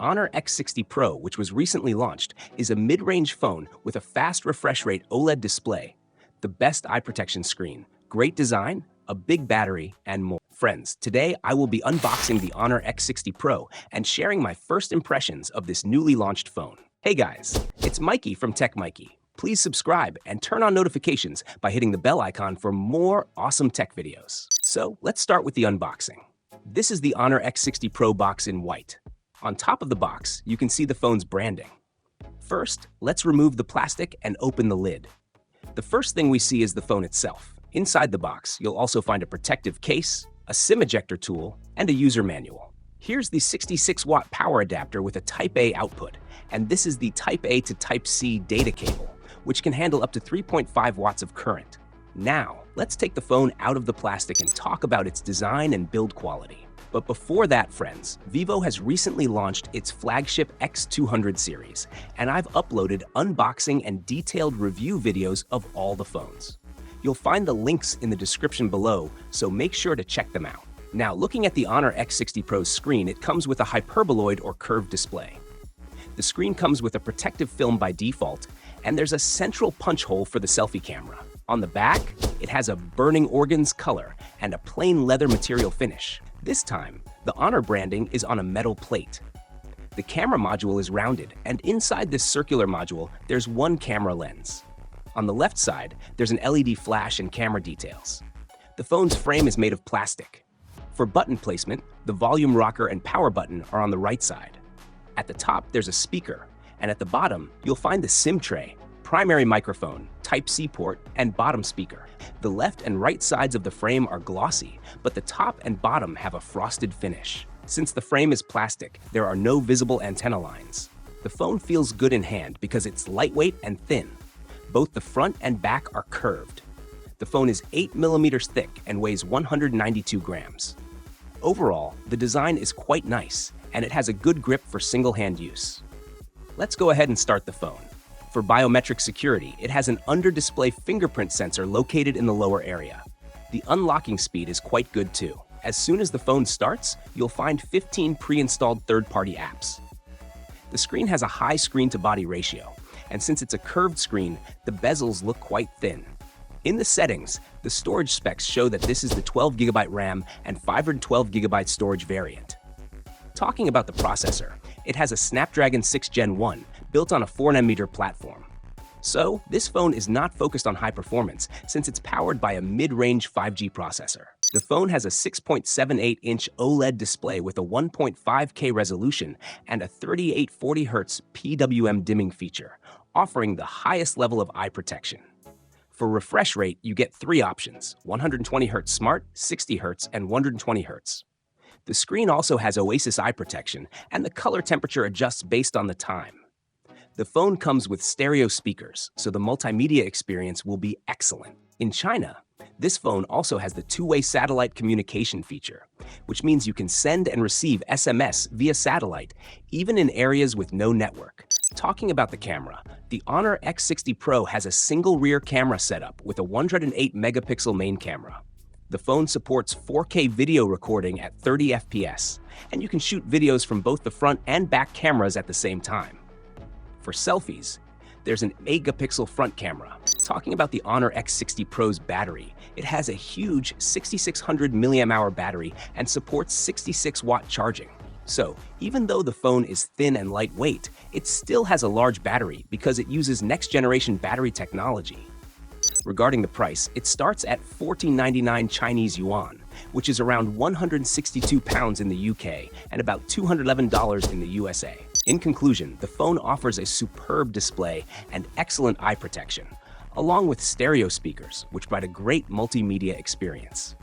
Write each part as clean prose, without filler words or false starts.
Honor X60 Pro, which was recently launched, is a mid-range phone with a fast refresh rate OLED display, the best eye protection screen, great design, a big battery, and more. Friends, today I will be unboxing the Honor X60 Pro and sharing my first impressions of this newly launched phone. Hey guys, it's Mikey from Tech Mikey. Please subscribe and turn on notifications by hitting the bell icon for more awesome tech videos. So let's start with the unboxing. This is the Honor X60 Pro box in white. On top of the box, you can see the phone's branding. First, let's remove the plastic and open the lid. The first thing we see is the phone itself. Inside the box, you'll also find a protective case, a SIM ejector tool, and a user manual. Here's the 66-watt power adapter with a Type-A output, and this is the Type-A to Type-C data cable, which can handle up to 3.5 watts of current. Now, let's take the phone out of the plastic and talk about its design and build quality. But before that, friends, Vivo has recently launched its flagship X200 series, and I've uploaded unboxing and detailed review videos of all the phones. You'll find the links in the description below, so make sure to check them out. Now, looking at the Honor X60 Pro's screen, it comes with a hyperboloid or curved display. The screen comes with a protective film by default, and there's a central punch hole for the selfie camera. On the back, it has a burning organs color and a plain leather material finish. This time, the Honor branding is on a metal plate. The camera module is rounded, and inside this circular module, there's one camera lens. On the left side, there's an LED flash and camera details. The phone's frame is made of plastic. For button placement, the volume rocker and power button are on the right side. At the top, there's a speaker, and at the bottom, you'll find the SIM tray, primary microphone, Type-C port, and bottom speaker. The left and right sides of the frame are glossy, but the top and bottom have a frosted finish. Since the frame is plastic, there are no visible antenna lines. The phone feels good in hand because it's lightweight and thin. Both the front and back are curved. The phone is 8 millimeters thick and weighs 192 grams. Overall, the design is quite nice, and it has a good grip for single-hand use. Let's go ahead and start the phone. For biometric security, it has an under-display fingerprint sensor located in the lower area. The unlocking speed is quite good too. As soon as the phone starts, you'll find 15 pre-installed third-party apps. The screen has a high screen-to-body ratio, and since it's a curved screen, the bezels look quite thin. In the settings, the storage specs show that this is the 12GB RAM and 512GB storage variant. Talking about the processor, it has a Snapdragon 6 Gen 1 built on a 4nm platform. So, this phone is not focused on high performance since it's powered by a mid-range 5G processor. The phone has a 6.78-inch OLED display with a 1.5K resolution and a 3840Hz PWM dimming feature, offering the highest level of eye protection. For refresh rate, you get three options: 120Hz Smart, 60Hz, and 120Hz. The screen also has Oasis eye protection, and the color temperature adjusts based on the time. The phone comes with stereo speakers, so the multimedia experience will be excellent. In China, this phone also has the two-way satellite communication feature, which means you can send and receive SMS via satellite, even in areas with no network. Talking about the camera, the Honor X60 Pro has a single rear camera setup with a 108-megapixel main camera. The phone supports 4K video recording at 30 FPS, and you can shoot videos from both the front and back cameras at the same time. For selfies, there's an 8-megapixel front camera. Talking about the Honor X60 Pro's battery, it has a huge 6600 mAh battery and supports 66-watt charging. So, even though the phone is thin and lightweight, it still has a large battery because it uses next-generation battery technology. Regarding the price, it starts at 1499 Chinese yuan, which is around 162 pounds in the UK and about $211 in the USA. In conclusion, the phone offers a superb display and excellent eye protection, along with stereo speakers, which provide a great multimedia experience.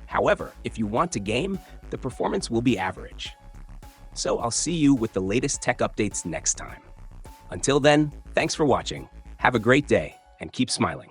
However, if you want to game, the performance will be average. So I'll see you with the latest tech updates next time. Until then, thanks for watching, have a great day, and keep smiling.